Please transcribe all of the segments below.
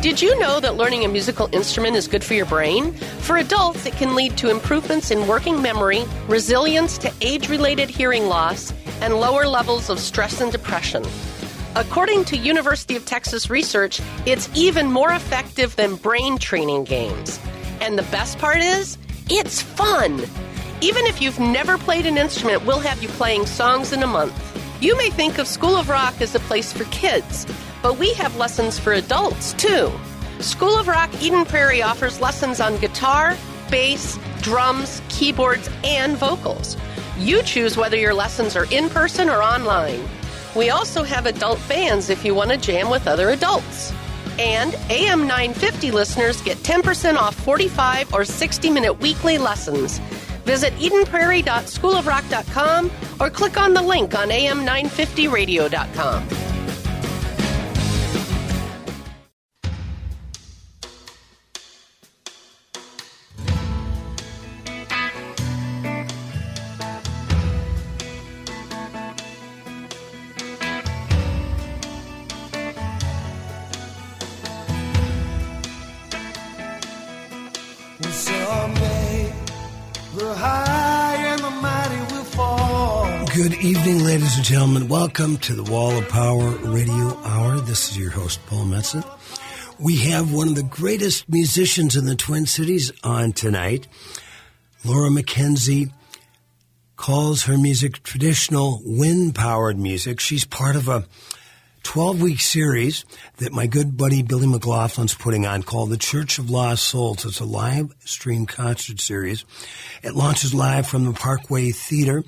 Did you know that learning a musical instrument is good for your brain? For adults, it can lead to improvements in working memory, resilience to age-related hearing loss, and lower levels of stress and depression. According to University of Texas research, it's even more effective than brain training games. And the best part is, it's fun! Even if you've never played an instrument, we'll have you playing songs in a month. You may think of School of Rock as a place for kids, but we have lessons for adults, too. School of Rock Eden Prairie offers lessons on guitar, bass, drums, keyboards, and vocals. You choose whether your lessons are in person or online. We also have adult bands if you want to jam with other adults. And AM 950 listeners get 10% off 45 or 60-minute weekly lessons. Visit EdenPrairie.schoolofrock.com or click on the link on AM950radio.com. Good evening, ladies and gentlemen. Welcome to the Wall of Power Radio Hour. This is your host, Paul Metzen. We have one of the greatest musicians in the Twin Cities on tonight. Laura McKenzie calls her music traditional wind-powered music. She's part of a 12-week series that my good buddy Billy McLaughlin's putting on called The Church of Lost Souls. It's a live stream concert series. It launches live from the Parkway Theater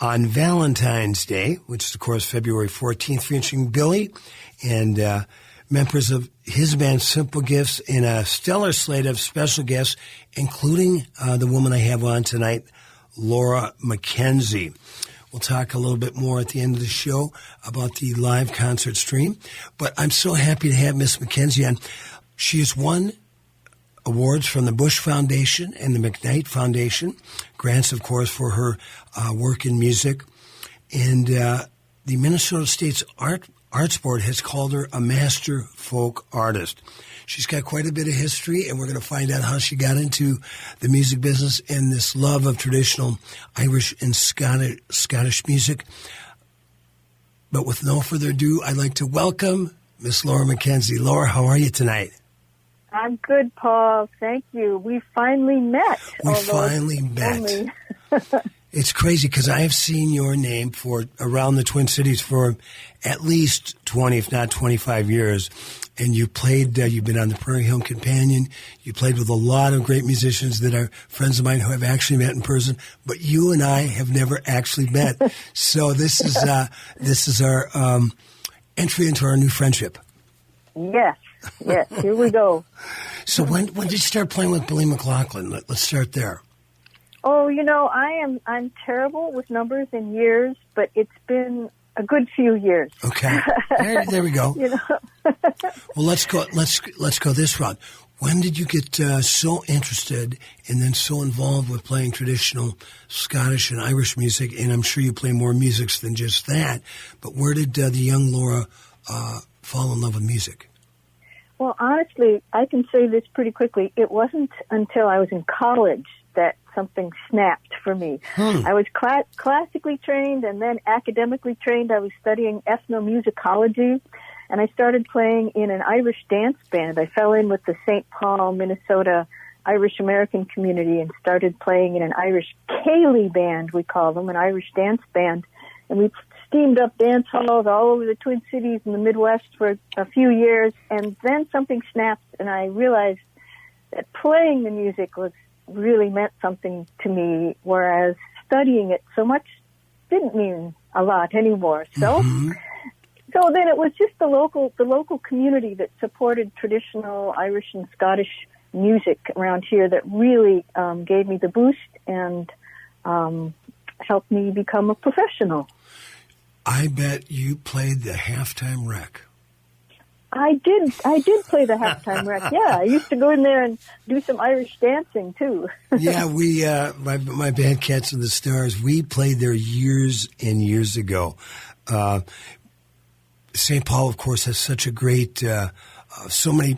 on Valentine's Day, which is, of course, February 14th, featuring Billy and members of his band Simple Gifts and a stellar slate of special guests, including the woman I have on tonight, Laura McKenzie. We'll talk a little bit more at the end of the show about the live concert stream, but I'm so happy to have Miss McKenzie on. She has won awards from the Bush Foundation and the McKnight Foundation, grants, of course, for her work in music. And the Minnesota State's Arts Board has called her a master folk artist. She's got quite a bit of history, and we're going to find out how she got into the music business and this love of traditional Irish and Scottish music. But with no further ado, I'd like to welcome Miss Laura McKenzie. Laura, how are you tonight? I'm good, Paul. Thank you. We finally met. We finally met. It's crazy because I have seen your name for around the Twin Cities for at least 20, if not 25 years. And you played, you've been on the Prairie Home Companion. You played with a lot of great musicians that are friends of mine who have actually met in person. But you and I have never actually met. So this is our entry into our new friendship. Yes. Yes, here we go. So when did you start playing with Billy McLaughlin? Let's start there. Oh, I'm terrible with numbers and years, but it's been a good few years. Okay, there we go. Well, let's go this route. When did you get so interested and then so involved with playing traditional Scottish and Irish music? And I'm sure you play more musics than just that. But where did the young Laura fall in love with music? Well, honestly, I can say this pretty quickly. It wasn't until I was in college that something snapped for me. I was classically trained and then academically trained. I was studying ethnomusicology, and I started playing in an Irish dance band. I fell in with the St. Paul, Minnesota Irish American community and started playing in an Irish Ceilidh band, we call them, an Irish dance band. And we steamed up dance halls all over the Twin Cities and the Midwest for a few years, and then something snapped, and I realized that playing the music really meant something to me, whereas studying it so much didn't mean a lot anymore. So, so then it was just the local community that supported traditional Irish and Scottish music around here that really gave me the boost and helped me become a professional. I bet you played the halftime rec. I did play the halftime rec. Yeah, I used to go in there and do some Irish dancing too. Yeah, we my band Cats and the Stars, we played there years and years ago. St. Paul, of course, has such a great so many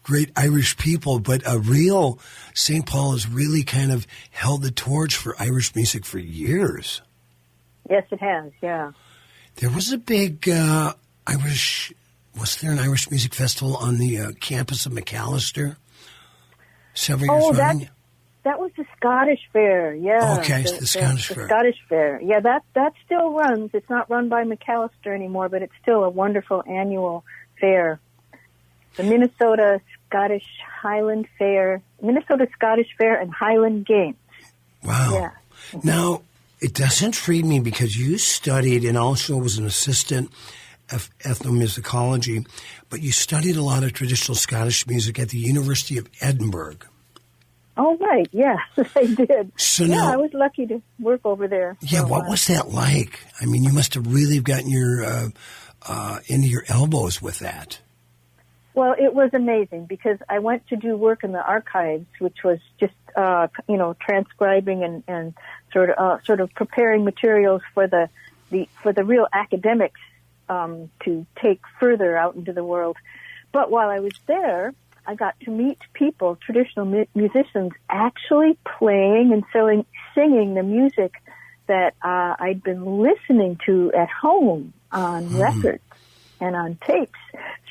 great Irish people, but a real St. Paul has really kind of held the torch for Irish music for years. Yes, it has, yeah. There was a big was there an Irish music festival on the campus of McAllister several years running? That was the Scottish Fair, yeah. Okay, the Scottish Fair. The Scottish Fair, yeah, that still runs. It's not run by McAllister anymore, but it's still a wonderful annual fair. The Minnesota Scottish Highland Fair, Minnesota Scottish Fair and Highland Games. Wow. Yeah. Now, it does intrigue me because you studied and also was an assistant of ethnomusicology, but you studied a lot of traditional Scottish music at the University of Edinburgh. Oh, right, yes, I did. So now, I was lucky to work over there. Yeah, what was that like? I mean, you must have really gotten your into your elbows with that. Well, it was amazing because I went to do work in the archives, which was just, transcribing and sort of preparing materials for the real academics to take further out into the world. But while I was there, I got to meet people, traditional musicians, actually playing and singing the music that I'd been listening to at home on records and on tapes.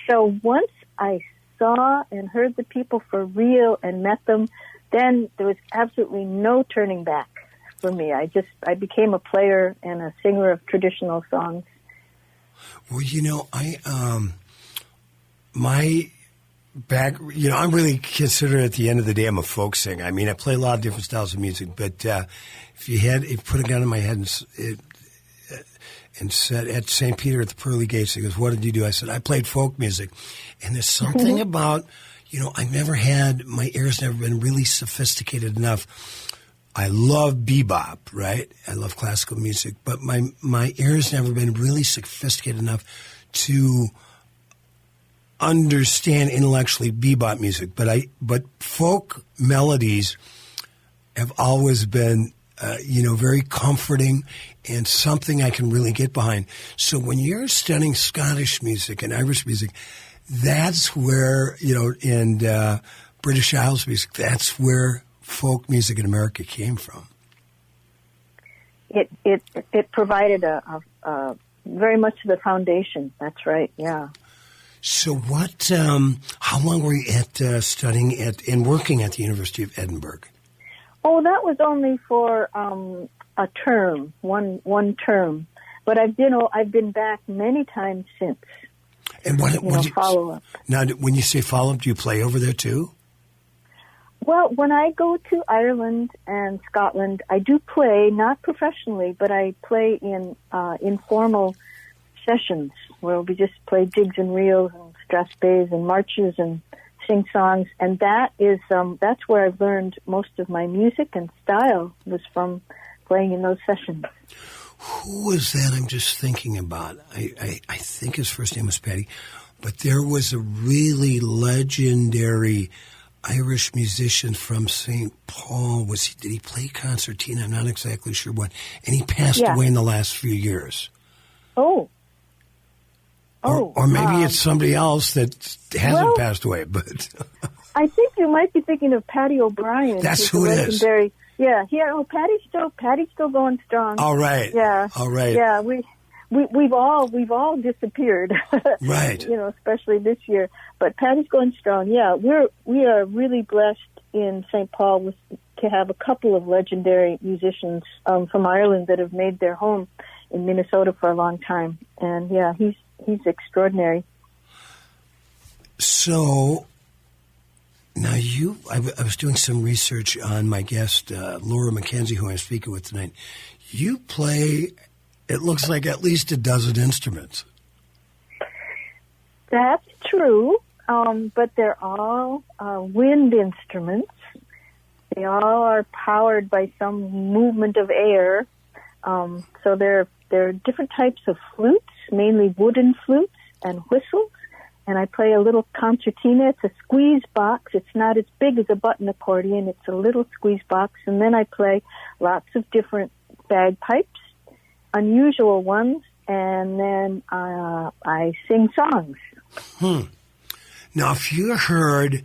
So once I saw and heard the people for real and met them, then there was absolutely no turning back for me. I became a player and a singer of traditional songs. Well, I'm really considered at the end of the day, I'm a folk singer. I mean, I play a lot of different styles of music, but if you put a gun in my head and said at St. Peter at the pearly gates, he goes, "What did you do?" I said, "I played folk music." And there's something about, my ear's never been really sophisticated enough. I love bebop, right? I love classical music, but my ear's never been really sophisticated enough to understand intellectually bebop music. But folk melodies have always been, very comforting and something I can really get behind. So when you're studying Scottish music and Irish music, that's where, and British Isles music, that's where folk music in America came from. It provided a very much the foundation. That's right, yeah. So how long were you studying and working at the University of Edinburgh? Oh, that was only for a term, one term. But I've been back many times since. And what follow up? Now, when you say follow up, do you play over there too? Well, when I go to Ireland and Scotland, I do play, not professionally, but I play in informal sessions where we just play jigs and reels and strathspeys and marches and sing songs, and that's where I've learned most of my music and style was from playing in those sessions. Who was that I'm just thinking about? I think his first name was Paddy, but there was a really legendary Irish musician from St. Paul. Did he play concertina? I'm not exactly sure what. And he passed away in the last few years. Oh. Or maybe it's somebody else that hasn't passed away, but I think you might be thinking of Paddy O'Brien. That's who it is. Yeah, Paddy's still going strong. All right. Yeah. All right. Yeah, we've all disappeared. Right. Especially this year. But Paddy's going strong. Yeah, we are really blessed in St. Paul to have a couple of legendary musicians from Ireland that have made their home in Minnesota for a long time. And yeah, he's extraordinary. So now I was doing some research on my guest, Laura McKenzie, who I'm speaking with tonight. You play, it looks like, at least a dozen instruments. That's true, but they're all wind instruments. They all are powered by some movement of air. So there are different types of flutes, mainly wooden flutes and whistles. And I play a little concertina. It's a squeeze box. It's not as big as a button accordion. It's a little squeeze box. And then I play lots of different bagpipes, unusual ones, and then I sing songs. Now, if you heard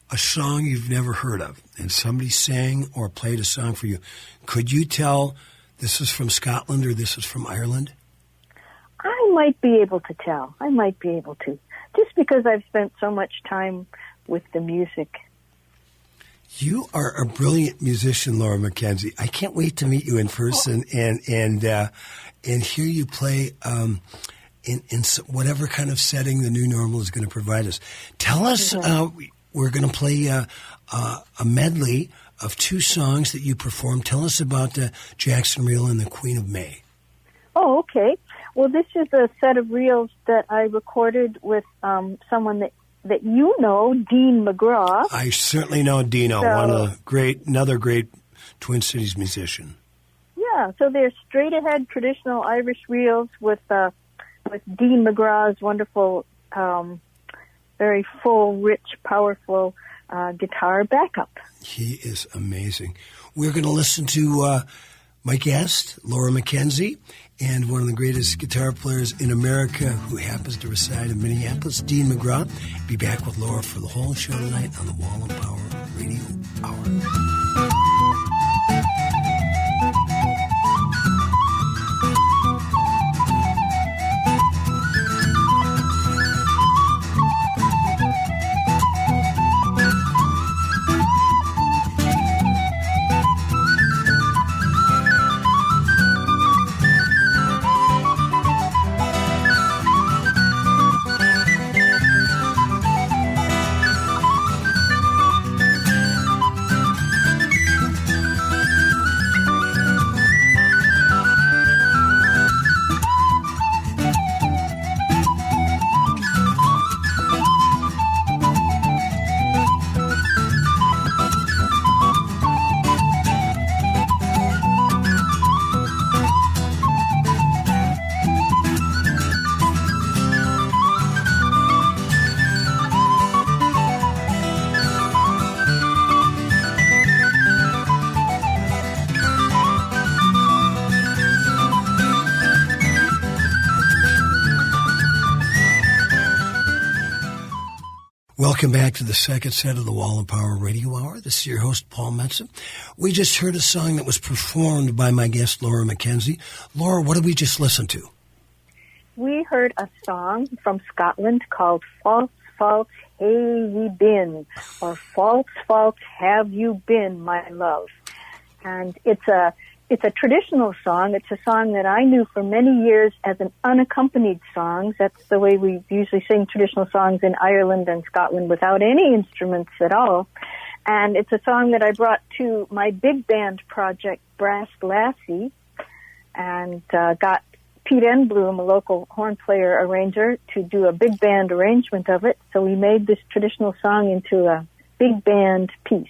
a song you've never heard of and somebody sang or played a song for you, could you tell this is from Scotland or this is from Ireland? I might be able to tell. I might be able to. Just because I've spent so much time with the music. You are a brilliant musician, Laura McKenzie. I can't wait to meet you in person and hear you play in whatever kind of setting the new normal is going to provide us. Tell us, we're going to play a medley of 2 songs that you performed. Tell us about Jackson Reel and the Queen of May. Oh, okay. Well, this is a set of reels that I recorded with someone that you know, Dean McGraw. I certainly know Dino, another great Twin Cities musician. Yeah, so they're straight ahead traditional Irish reels with Dean McGraw's wonderful, very full, rich, powerful guitar backup. He is amazing. We're going to listen to my guest, Laura McKenzie, and one of the greatest guitar players in America who happens to reside in Minneapolis, Dean McGraw. Be back with Laura for the whole show tonight on the Wall of Power Radio Hour. Welcome back to the second set of the Wall of Power Radio Hour. This is your host, Paul Metzen. We just heard a song that was performed by my guest, Laura McKenzie. Laura, what did we just listen to? We heard a song from Scotland called False, False, Hey Ye Been, or False, False, Have You Been, My Love. And it's a traditional song. It's a song that I knew for many years as an unaccompanied song. That's the way we usually sing traditional songs in Ireland and Scotland without any instruments at all. And it's a song that I brought to my big band project, Brass Lassie, and got Pete Enbloom, a local horn player arranger, to do a big band arrangement of it. So we made this traditional song into a big band piece.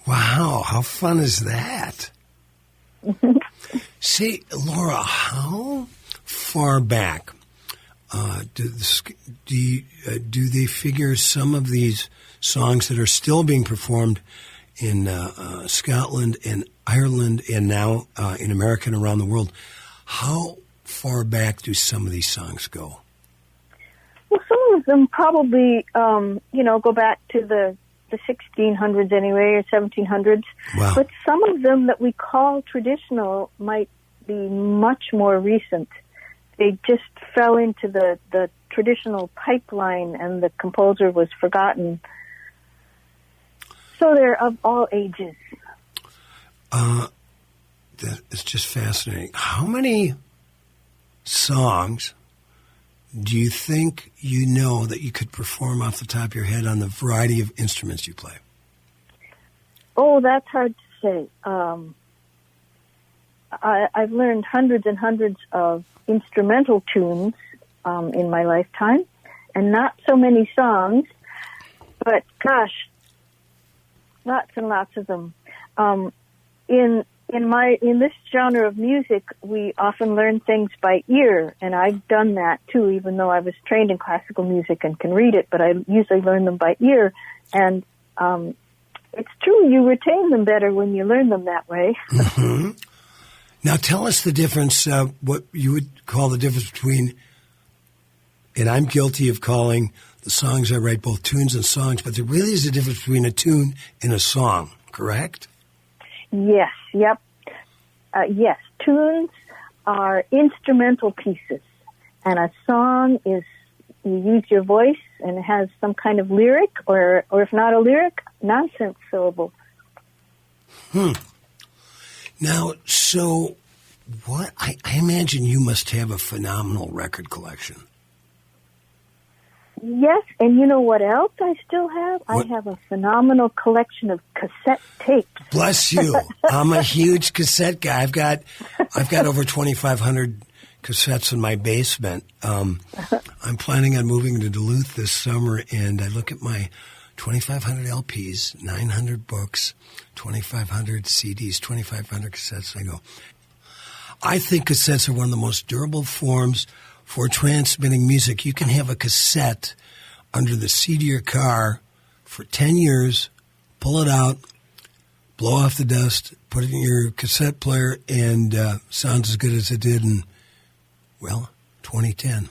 Wow, how fun is that? Say, Laura, how far back do they figure some of these songs that are still being performed in Scotland and Ireland and now in America and around the world? How far back do some of these songs go? Well, some of them probably, go back to the 1600s anyway, or 1700s. Wow. But some of them that we call traditional might be much more recent. They just fell into the traditional pipeline and the composer was forgotten. So they're of all ages. That is just fascinating. How many songs do you think you know that you could perform off the top of your head on the variety of instruments you play? Oh, that's hard to say. I've learned hundreds and hundreds of instrumental tunes in my lifetime, and not so many songs, but gosh, lots and lots of them. In this genre of music, we often learn things by ear, and I've done that too, even though I was trained in classical music and can read it, but I usually learn them by ear. And it's true, you retain them better when you learn them that way. Mm-hmm. Now tell us the difference, what you would call the difference between, and I'm guilty of calling the songs I write, both tunes and songs, but there really is a difference between a tune and a song, correct? Yes, yep. Yes, tunes are instrumental pieces, and a song is you use your voice and it has some kind of lyric, or if not a lyric, nonsense syllable. Now, so what? I imagine you must have a phenomenal record collection. Yes, and you know what else I still have? What? I have a phenomenal collection of cassette tapes. Bless you. I'm a huge cassette guy. I've got over 2,500 cassettes in my basement. I'm planning on moving to Duluth this summer, and I look at my 2,500 LPs, 900 books, 2,500 CDs, 2,500 cassettes, and I go, I think cassettes are one of the most durable forms for transmitting music. You can have a cassette under the seat of your car for 10 years, pull it out, blow off the dust, put it in your cassette player, and sounds as good as it did in, 2010.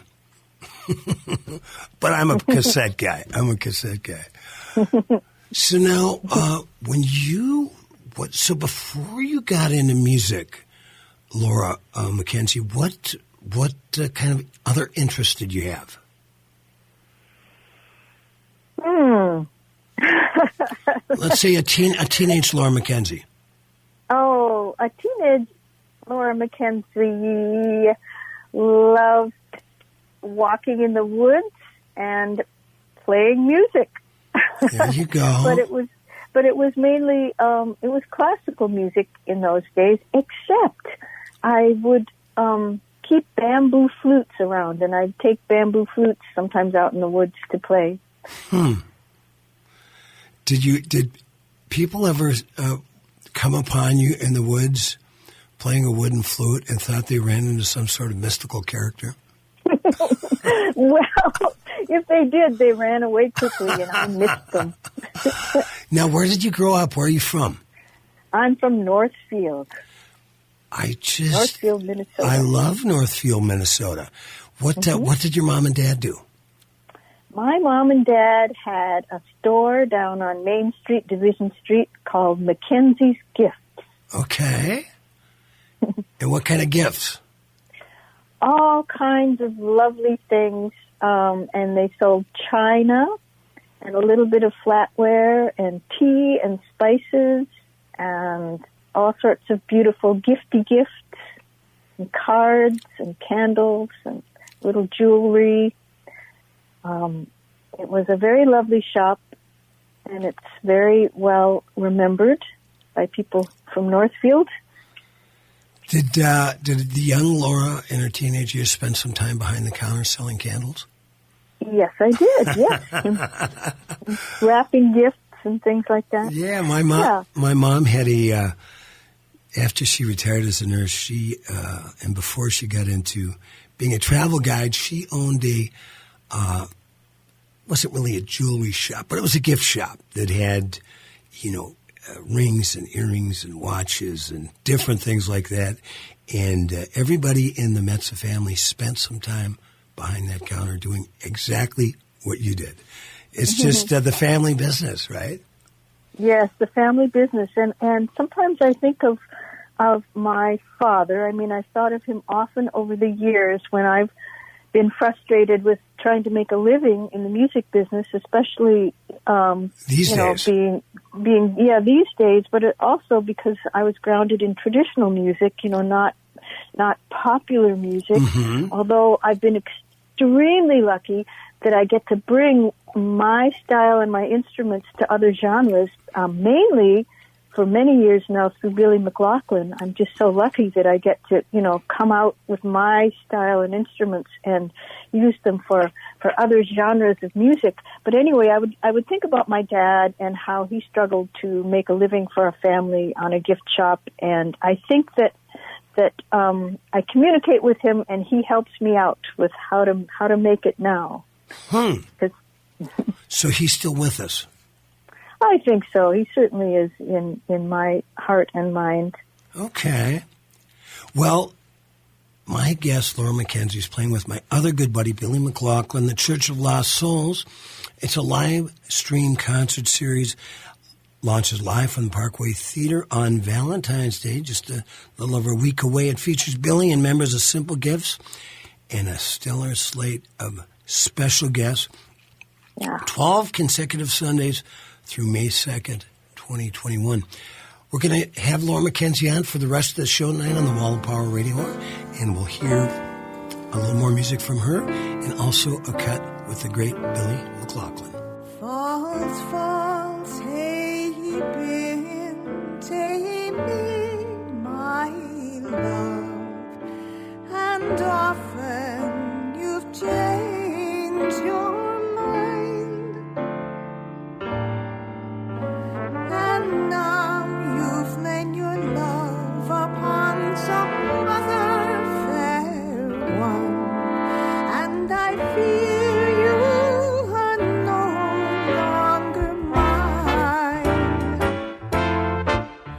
But I'm a cassette guy. So now, so before you got into music, Laura Mackenzie, what kind of other interests did you have? Let's say a teenage Laura Mackenzie. Oh, a teenage Laura Mackenzie loved walking in the woods and playing music. There you go. but it was mainly it was classical music in those days. Except I would keep bamboo flutes around, and I'd take bamboo flutes sometimes out in the woods to play. Did people ever come upon you in the woods playing a wooden flute and thought they ran into some sort of mystical character? Well, if they did, they ran away quickly, and I missed them. Now, where did you grow up? Where are you from? I'm from Northfield. Northfield, Minnesota. I love Northfield, Minnesota. What did your mom and dad do? My mom and dad had a store down on Main Street, Division Street, called Mackenzie's Gifts. Okay. And what kind of gifts? All kinds of lovely things. And they sold china and a little bit of flatware and tea and spices and all sorts of beautiful gifty gifts and cards and candles and little jewelry. It was a very lovely shop, and it's very well remembered by people from Northfield. Did the young Laura in her teenage years spend some time behind the counter selling candles? Yes, I did, yes. Wrapping gifts and things like that. Yeah, my mom had after she retired as a nurse, and before she got into being a travel guide, she owned wasn't really a jewelry shop, but it was a gift shop that had, rings and earrings and watches and different things like that. And everybody in the Metza family spent some time behind that counter doing exactly what you did. It's just the family business, right? Yes, the family business. And sometimes I think of my father. I mean, I've thought of him often over the years when I've been frustrated with trying to make a living in the music business, especially these days. These days, but also because I was grounded in traditional music, not popular music. Although I've been extremely lucky that I get to bring my style and my instruments to other genres, mainly for many years now through Billy McLaughlin. I'm just so lucky that I get to, come out with my style and instruments and use them for other genres of music. But anyway, I would think about my dad and how he struggled to make a living for a family on a gift shop, and I think that I communicate with him, and he helps me out with how to make it now. So he's still with us? I think so. He certainly is in my heart and mind. Okay. Well, my guest, Laura McKenzie, is playing with my other good buddy, Billy McLaughlin, the Church of Lost Souls. It's a live stream concert series. Launches live from the Parkway Theater on Valentine's Day, just a little over a week away. It features Billy and members of Simple Gifts and a stellar slate of special guests. Yeah. 12 consecutive Sundays through May 2nd, 2021. We're going to have Laura McKenzie on for the rest of the show tonight on the Wall of Power Radio Hour, and we'll hear a little more music from her and also a cut with the great Billy McLaughlin. False, false, hey, been, take me, my love, and often you've changed your mind, and now you've laid your love upon some other fair one, and I fear you are no longer mine.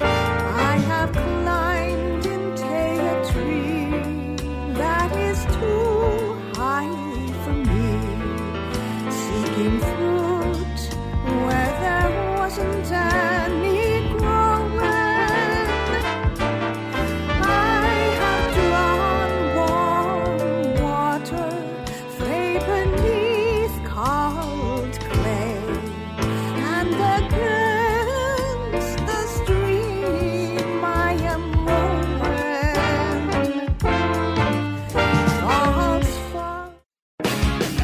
I have climbed into a tree that is too high for me, seeking fruit where there wasn't any growing. I have drawn warm water, free beneath cold clay, and against the stream I am rolling. False, false.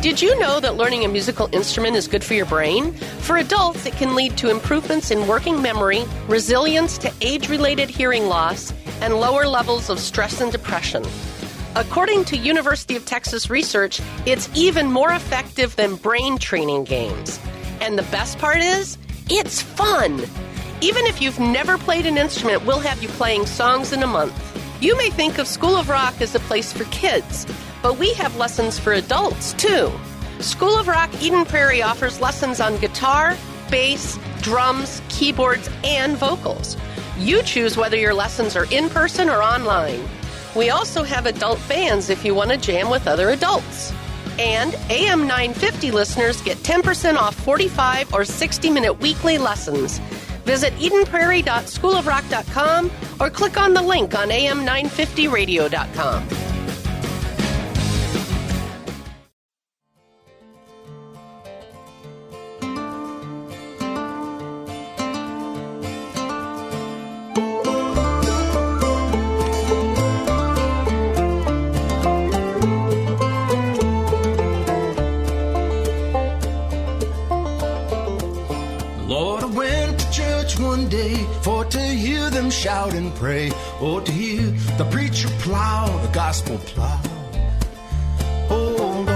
Did you know that learning a musical instrument is good for your brain? For adults, it can lead to improvements in working memory, resilience to age-related hearing loss, and lower levels of stress and depression. According to University of Texas research, it's even more effective than brain training games. And the best part is, it's fun. Even if you've never played an instrument, we'll have you playing songs in a month. You may think of School of Rock as a place for kids, but we have lessons for adults, too. School of Rock Eden Prairie offers lessons on guitar, bass, drums, keyboards, and vocals. You choose whether your lessons are in person or online. We also have adult bands if you want to jam with other adults. And AM 950 listeners get 10% off 45 or 60-minute weekly lessons. Visit EdenPrairie.schoolofrock.com or click on the link on AM950radio.com. Lord, I went to church one day for to hear them shout and pray, or to hear the preacher plow, the gospel plow. Hold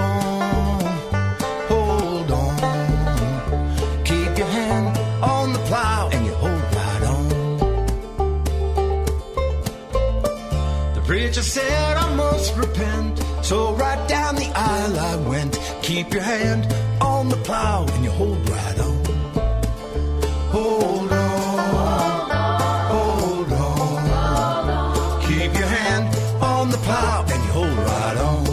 on, keep your hand on the plow and you hold right on. The preacher said I must repent, so right down the aisle I went. Keep your hand on the plow and you hold right on. Hold on, keep your hand on the plow and you hold right on.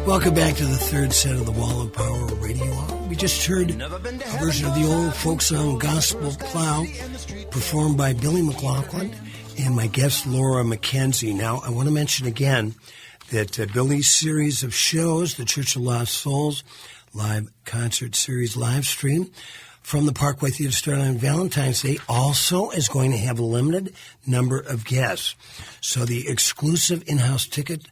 Welcome back to the third set of the Wall of Power Radio Hour. We just heard a version of the old folk song Gospel Plow performed by Billy McLaughlin and my guest, Laura McKenzie. Now, I want to mention again that Billy's series of shows, the Church of Lost Souls live concert series live stream from the Parkway Theater starting on Valentine's Day, also is going to have a limited number of guests. So the exclusive in-house ticket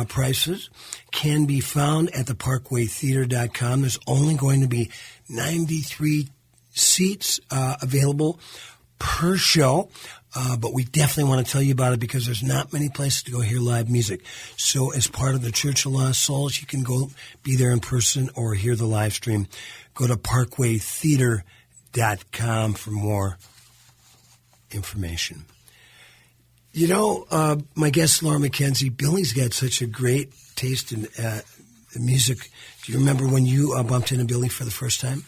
prices can be found at theparkwaytheater.com. There's only going to be 93 seats available per show. But we definitely want to tell you about it because there's not many places to go hear live music. So as part of the Church of Lost Souls, you can go be there in person or hear the live stream. Go to parkwaytheater.com for more information. You know, my guest, Laura McKenzie, Billy's got such a great taste in music. Do you remember when you bumped into Billy for the first time?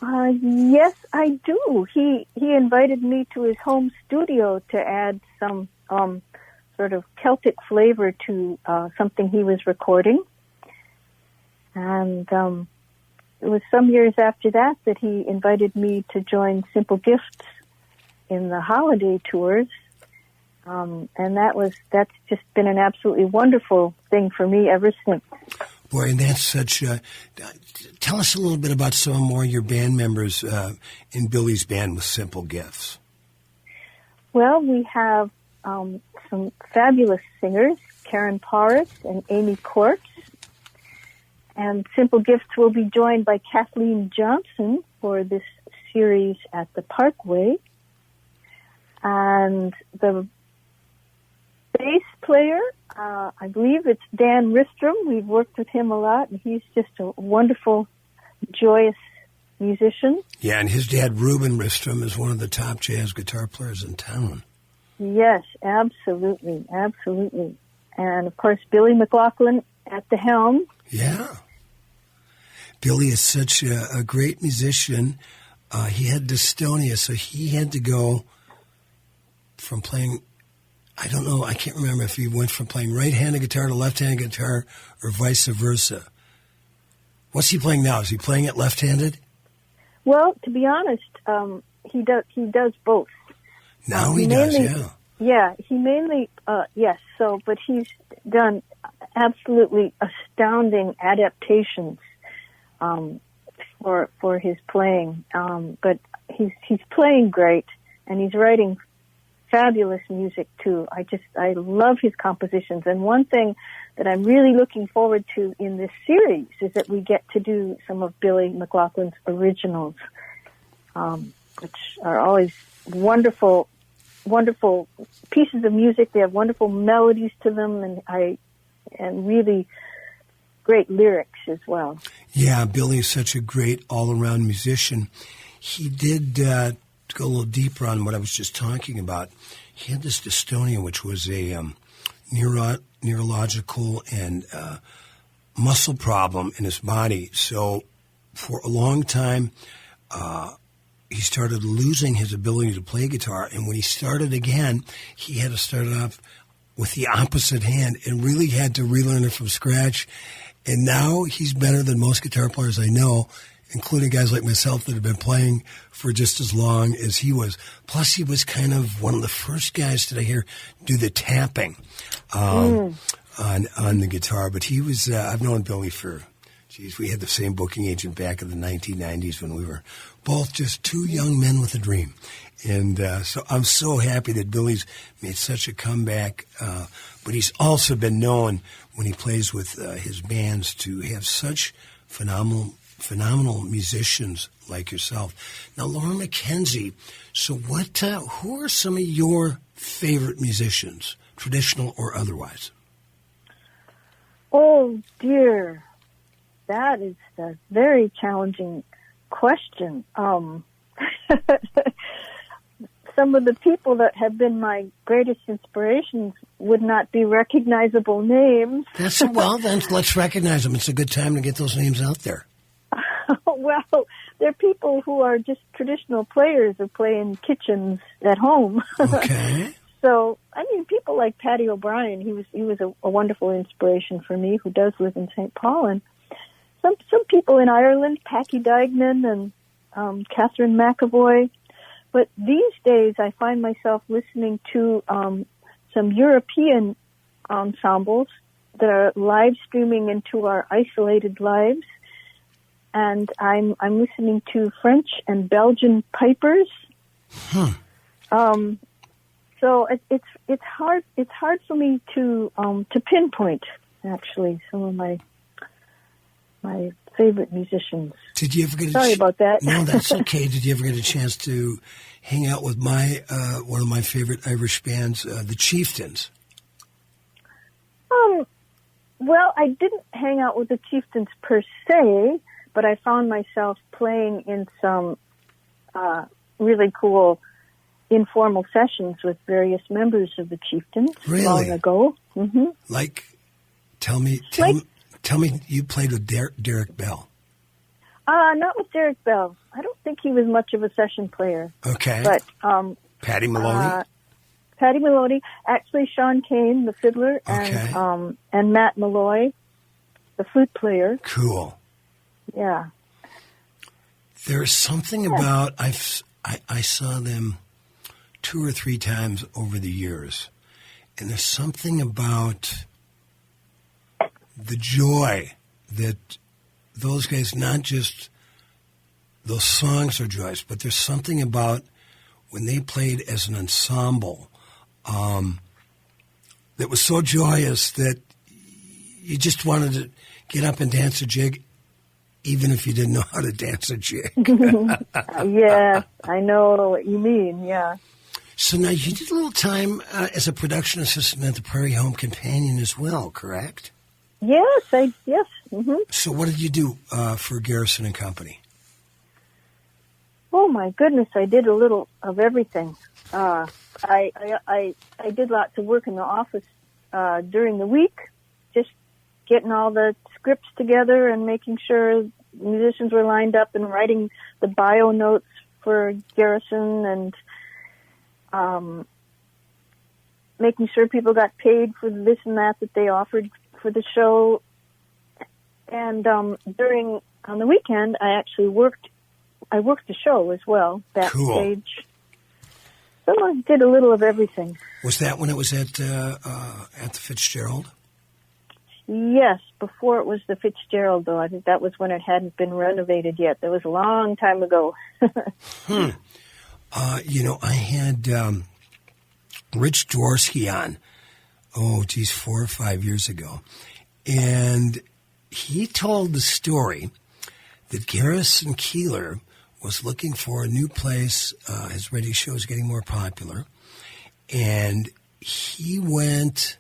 Yes, I do. He invited me to his home studio to add some sort of Celtic flavor to something he was recording. And it was some years after that he invited me to join Simple Gifts in the holiday tours. And that's just been an absolutely wonderful thing for me ever since. Boy, and that's such tell us a little bit about some more of your band members in Billy's band with Simple Gifts. Well, we have some fabulous singers, Karen Paris and Amy Quartz. And Simple Gifts will be joined by Kathleen Johnson for this series at the Parkway. And the bass player, I believe it's Dan Ristrom. We've worked with him a lot, and he's just a wonderful, joyous musician. Yeah, and his dad, Reuben Ristrom, is one of the top jazz guitar players in town. Yes, absolutely, absolutely. And, of course, Billy McLaughlin at the helm. Yeah. Billy is such a great musician. He had dystonia, so he had to go from playing, I don't know, I can't remember if he went from playing right-handed guitar to left-handed guitar or vice versa. What's he playing now? Is he playing it left-handed? Well, to be honest, he does both. Now he does, yeah. Yeah, he mainly, yes, but he's done absolutely astounding adaptations for his playing. But he's playing great, and he's writing fabulous music too. I love his compositions. And one thing that I'm really looking forward to in this series is that we get to do some of Billy McLaughlin's originals, which are always wonderful, wonderful pieces of music. They have wonderful melodies to them, and really great lyrics as well. Yeah, Billy is such a great all-around musician. He did, to go a little deeper on what I was just talking about, he had this dystonia, which was a neurological and muscle problem in his body. So for a long time, he started losing his ability to play guitar. And when he started again, he had to start off with the opposite hand and really had to relearn it from scratch. And now he's better than most guitar players I know, including guys like myself that have been playing for just as long as he was. Plus, he was kind of one of the first guys that I hear do the tapping on the guitar. But he was, I've known Billy for, we had the same booking agent back in the 1990s when we were both just two young men with a dream. And so I'm so happy that Billy's made such a comeback. But he's also been known when he plays with his bands to have such phenomenal musicians like yourself. Now, Laura McKenzie, so who are some of your favorite musicians, traditional or otherwise? Oh, dear. That is a very challenging question. Some of the people that have been my greatest inspirations would not be recognizable names. Well, then let's recognize them. It's a good time to get those names out there. Well, they're people who are just traditional players who play in kitchens at home. Okay. So, I mean, people like Patty O'Brien, he was a wonderful inspiration for me, who does live in St. Paul. And some people in Ireland, Packy Dignan and Catherine McAvoy. But these days, I find myself listening to some European ensembles that are live streaming into our isolated lives, and I'm listening to French and Belgian pipers. So it's hard for me to pinpoint actually some of my favorite musicians. Did you ever get Sorry about that. No, that's okay. Did you ever get a chance to hang out with one of my favorite Irish bands, the Chieftains? Well, I didn't hang out with the Chieftains per se, but I found myself playing in some really cool informal sessions with various members of the Chieftains long ago. Mm-hmm. Like, tell me, you played with Derek Bell. Not with Derek Bell. I don't think he was much of a session player. Okay. But Patty Maloney? Patty Maloney, actually Sean Kane, the fiddler, and Matt Malloy, the flute player. Cool. Yeah. There's something about, I saw them 2 or 3 times over the years, and there's something about the joy that those guys, not just those songs are joyous, but there's something about when they played as an ensemble that was so joyous that you just wanted to get up and dance a jig, even if you didn't know how to dance a jig. Yeah, I know what you mean, yeah. So now you did a little time as a production assistant at the Prairie Home Companion as well, correct? Yes. Mm-hmm. So what did you do for Garrison and Company? Oh my goodness, I did a little of everything. I did lots of work in the office during the week, just getting all the scripts together and making sure musicians were lined up and writing the bio notes for Garrison and making sure people got paid for this and that they offered for the show. And on the weekend, I actually worked the show as well, backstage. Cool. So I did a little of everything. Was that when it was at the Fitzgerald? Yes, before it was the Fitzgerald, though. I think that was when it hadn't been renovated yet. That was a long time ago. I had Rich Dworsky on, 4 or 5 years ago. And he told the story that Garrison Keillor was looking for a new place. His radio show was getting more popular. And he went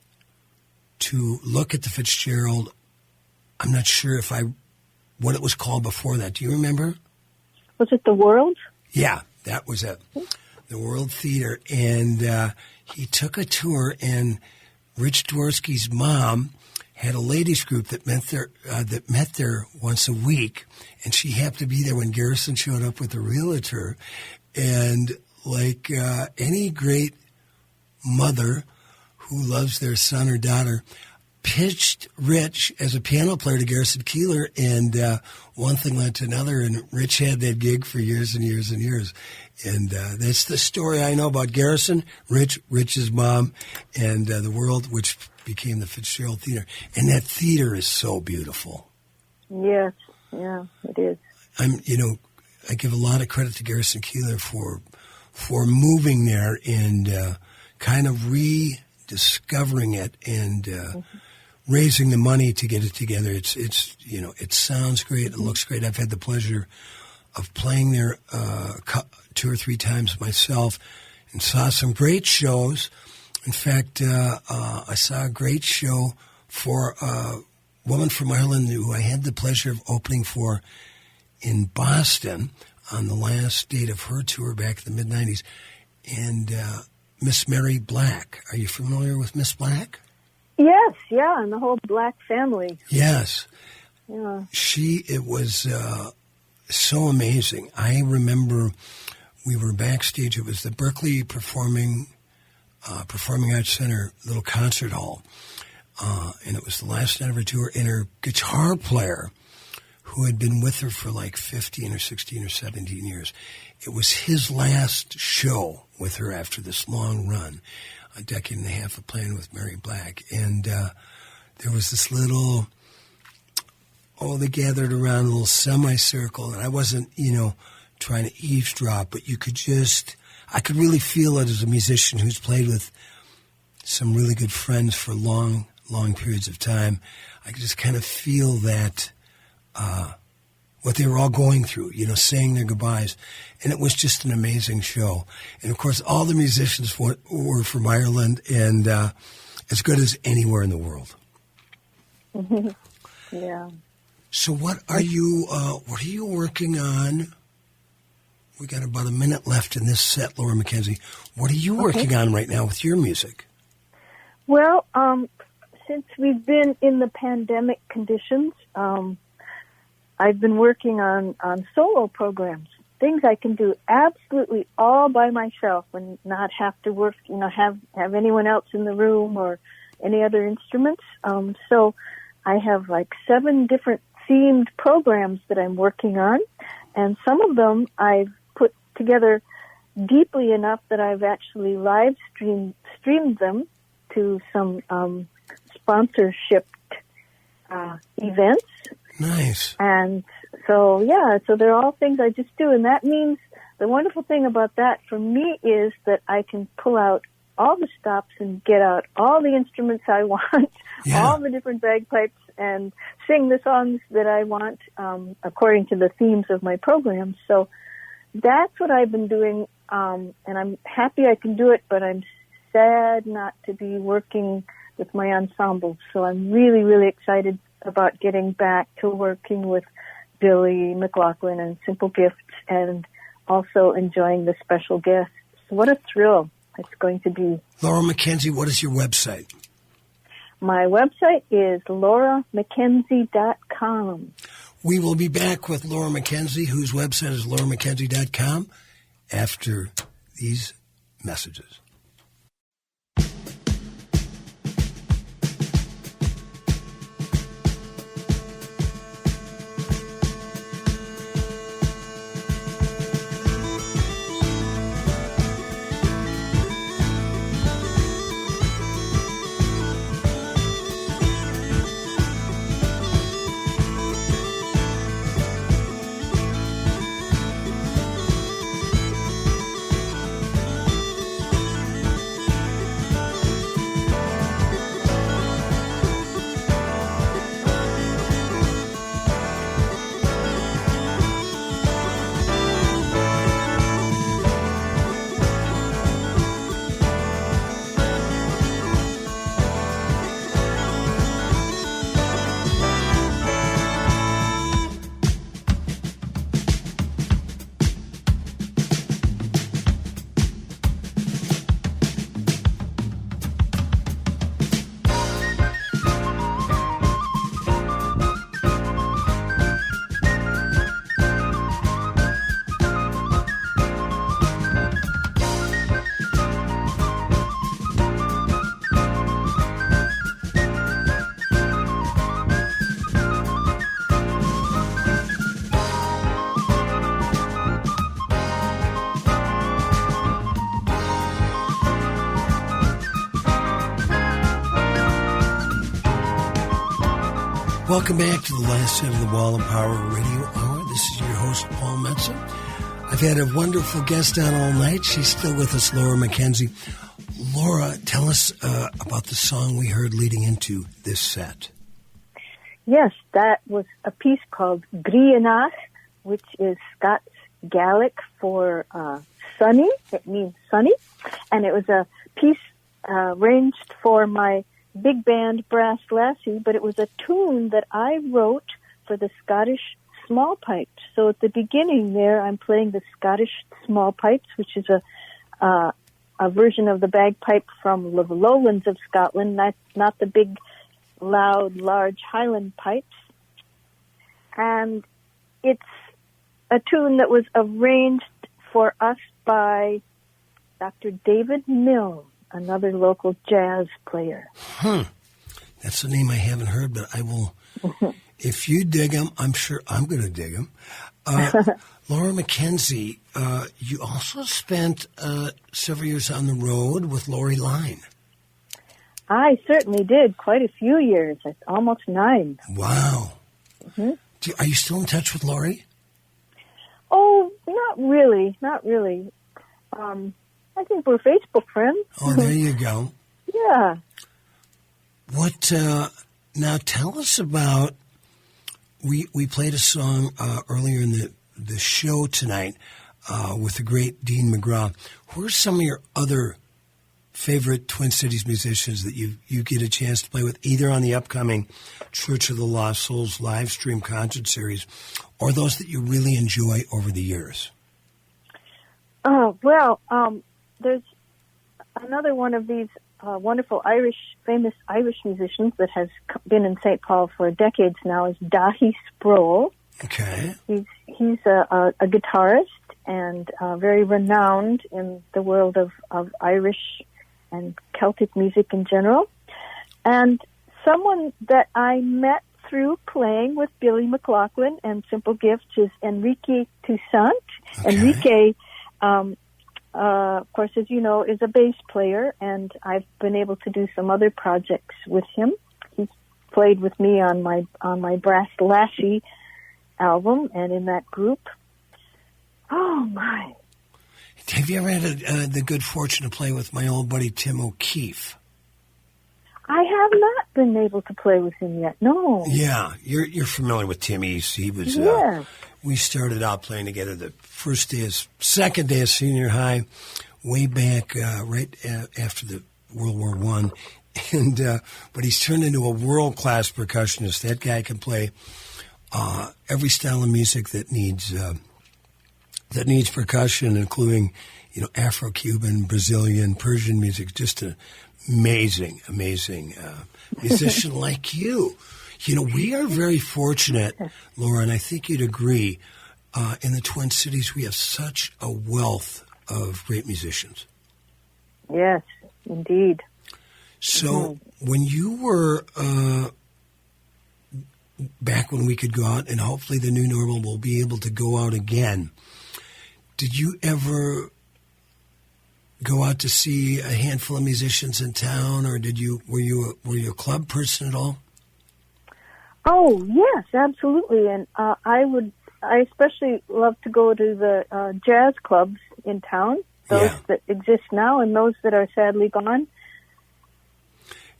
to look at the Fitzgerald. I'm not sure what it was called before that. Do you remember? Was it the World? Yeah, that was it. The World Theater. And he took a tour, and Rich Dworsky's mom had a ladies group that met there once a week, and she happened to be there when Garrison showed up with the realtor. And like any great mother who loves their son or daughter, pitched Rich as a piano player to Garrison Keillor, and one thing led to another, and Rich had that gig for years and years and years. And that's the story I know about Garrison, Rich's mom, and the World, which became the Fitzgerald Theater. And that theater is so beautiful. Yes, yeah, it is. I give a lot of credit to Garrison Keillor for moving there and kind of rediscovering it and raising the money to get it together. It sounds great. It looks great. I've had the pleasure of playing there 2 or 3 times myself and saw some great shows. In fact, I saw a great show for a woman from Ireland who I had the pleasure of opening for in Boston on the last date of her tour back in the mid-'90s. And Miss Mary Black. Are you familiar with Miss Black? Yes, yeah, and the whole Black family. Yes. Yeah. It was so amazing. I remember we were backstage. It was the Berkeley Performing Arts Center little concert hall. And it was the last night of her tour, and her guitar player, who had been with her for like 15 or 16 or 17 years, it was his last show with her after this long run, a decade and a half of playing with Mary Black. And there was this little, they gathered around a little semicircle, and I wasn't, trying to eavesdrop, but I could really feel it as a musician who's played with some really good friends for long, long periods of time. I could just kind of feel that, what they were all going through, saying their goodbyes. And it was just an amazing show. And, of course, all the musicians were from Ireland and as good as anywhere in the world. Yeah. So what are you working on? We got about a minute left in this set, Laura McKenzie. What are you working on right now with your music? Well, since we've been in the pandemic conditions, I've been working on solo programs, things I can do absolutely all by myself and not have to work, have anyone else in the room or any other instruments. So I have like 7 different themed programs that I'm working on, and some of them I've put together deeply enough that I've actually live streamed them to some sponsorship events. Nice. And so they're all things I just do, and that means the wonderful thing about that for me is that I can pull out all the stops and get out all the instruments I want, all the different bagpipes, and sing the songs that I want according to the themes of my programs. So that's what I've been doing, and I'm happy I can do it, but I'm sad not to be working with my ensemble. So I'm really, really excited about getting back to working with Billy McLaughlin and Simple Gifts, and also enjoying the special guests. What a thrill it's going to be. Laura Mackenzie, what is your website? My website is lauramackenzie.com. We will be back with Laura Mackenzie, whose website is lauramackenzie.com, after these messages. Welcome back to the last set of the Wall of Power Radio Hour. This is your host, Paul Metzen. I've had a wonderful guest on all night. She's still with us, Laura Mackenzie. Laura, tell us about the song we heard leading into this set. Yes, that was a piece called Grianach, which is Scots Gaelic for sunny. It means sunny. And it was a piece arranged for my big band Brass Lassie, but it was a tune that I wrote for the Scottish small pipes. So at the beginning there, I'm playing the Scottish small pipes, which is a version of the bagpipe from the lowlands of Scotland, not the big, loud, large Highland pipes. And it's a tune that was arranged for us by Dr. David Milne, another local jazz player. That's a name I haven't heard, but I will. If you dig him, I'm sure I'm going to dig him. Laura Mackenzie, you also spent several years on the road with Lori Line. I certainly did. Quite a few years, almost 9. Wow. Mm-hmm. Are you still in touch with Lori? Oh, not really. Not really. I think we're Facebook friends. Oh, there you go. Yeah. What, now tell us about, we played a song earlier in the show tonight with the great Dean McGraw. Who are some of your other favorite Twin Cities musicians that you get a chance to play with, either on the upcoming Church of the Lost Souls live stream concert series, or those that you really enjoy over the years? There's another one of these wonderful famous Irish musicians that has been in St. Paul for decades now is Daithí Sproul. Okay. He's a guitarist and very renowned in the world of Irish and Celtic music in general. And someone that I met through playing with Billy McLaughlin and Simple Gifts is Enrique Toussaint. Okay. Enrique, of course, as you know, is a bass player, and I've been able to do some other projects with him. He's played with me on my Brass Lassie album and in that group. Oh, my. Have you ever had the good fortune to play with my old buddy Tim O'Keefe? I have not been able to play with him yet, no. Yeah, you're familiar with Tim. He was, Yes. We started out playing together the second day of senior high, way back right after the World War I. And, but he's turned into a world-class percussionist. That guy can play every style of music that needs percussion, including, Afro-Cuban, Brazilian, Persian music. Just an amazing musician like you. We are very fortunate, Laura, and I think you'd agree, in the Twin Cities we have such a wealth of great musicians. Yes, indeed. So when you were, back when we could go out, and hopefully the new normal will be able to go out again, did you ever go out to see a handful of musicians in town, or were you a club person at all? Oh, yes, absolutely. And I especially love to go to the jazz clubs in town, those that exist now and those that are sadly gone.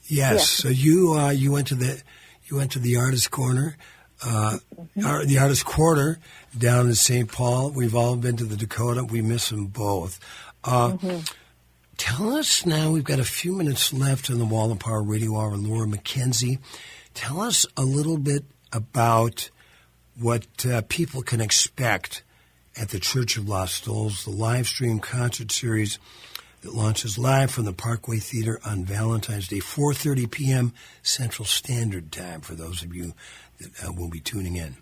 Yes. So you went to the Artist Corner, the Artist Quarter down in St. Paul. We've all been to the Dakota. We miss them both. Tell us now, we've got a few minutes left on the Wall of Power Radio Hour. Laura McKenzie, tell us a little bit about what people can expect at the Church of Lost Souls, the live stream concert series that launches live from the Parkway Theater on Valentine's Day, 4:30 p.m. Central Standard Time, for those of you that will be tuning in.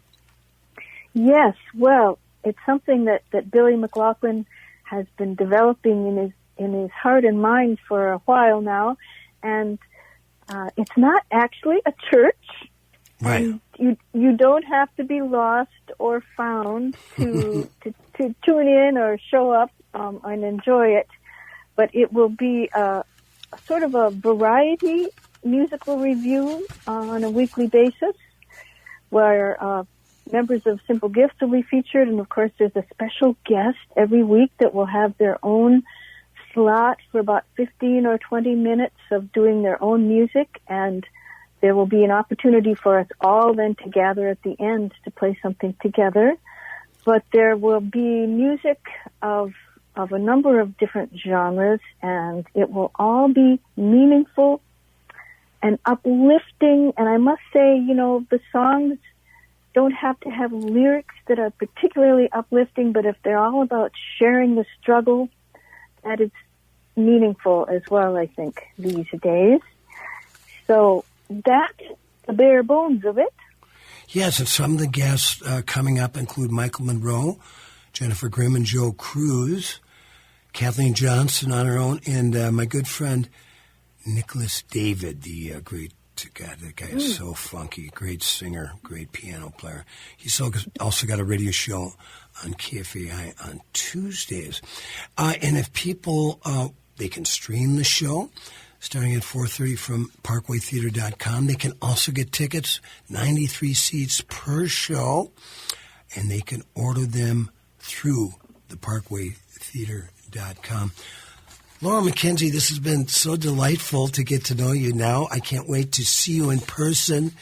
Yes, well, it's something that Billy McLaughlin has been developing in his heart and mind for a while now, and it's not actually a church. Right. And you don't have to be lost or found to tune in or show up and enjoy it, but it will be a sort of a variety musical review on a weekly basis, where members of Simple Gifts will be featured, and of course there's a special guest every week that will have their own slot for about 15 or 20 minutes of doing their own music, and there will be an opportunity for us all then to gather at the end to play something together. But there will be music of a number of different genres, and it will all be meaningful and uplifting. And I must say, the songs don't have to have lyrics that are particularly uplifting, but if they're all about sharing the struggle, that is meaningful as well, I think, these days. So that's the bare bones of it. Yes, and some of the guests coming up include Michael Monroe, Jennifer Grimm, and Joe Cruz, Kathleen Johnson on her own, and my good friend Nicholas David, the great God, that guy is so funky. Great singer, great piano player. He's also got a radio show on KFAI on Tuesdays. And if people, they can stream the show starting at 4:30 from parkwaytheater.com. They can also get tickets, 93 seats per show, and they can order them through the parkwaytheater.com. Laura McKenzie, this has been so delightful to get to know you now. I can't wait to see you in person.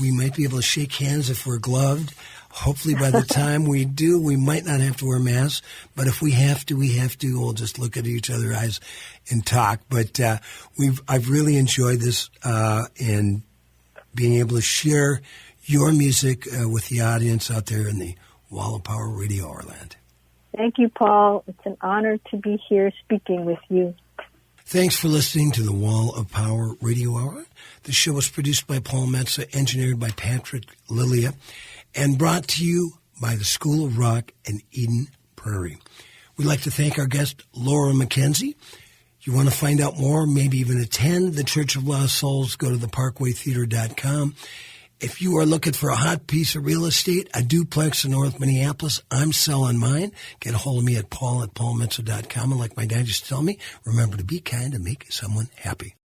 We might be able to shake hands if we're gloved. Hopefully by the time we do, we might not have to wear masks. But if we have to, we have to. We'll just look at each other's eyes and talk. But I've really enjoyed this and being able to share your music with the audience out there in the Wall of Power Radio Hour land. Thank you, Paul. It's an honor to be here speaking with you. Thanks for listening to the Wall of Power Radio Hour. The show was produced by Paul Metsa, engineered by Patrick Lilia, and brought to you by the School of Rock in Eden Prairie. We'd like to thank our guest, Laura McKenzie. You want to find out more, maybe even attend the Church of Lost Souls, go to theparkwaytheater.com. If you are looking for a hot piece of real estate, a duplex in North Minneapolis, I'm selling mine. Get a hold of me at paul@paulmetzel.com. And like my dad used to tell me, remember to be kind and make someone happy.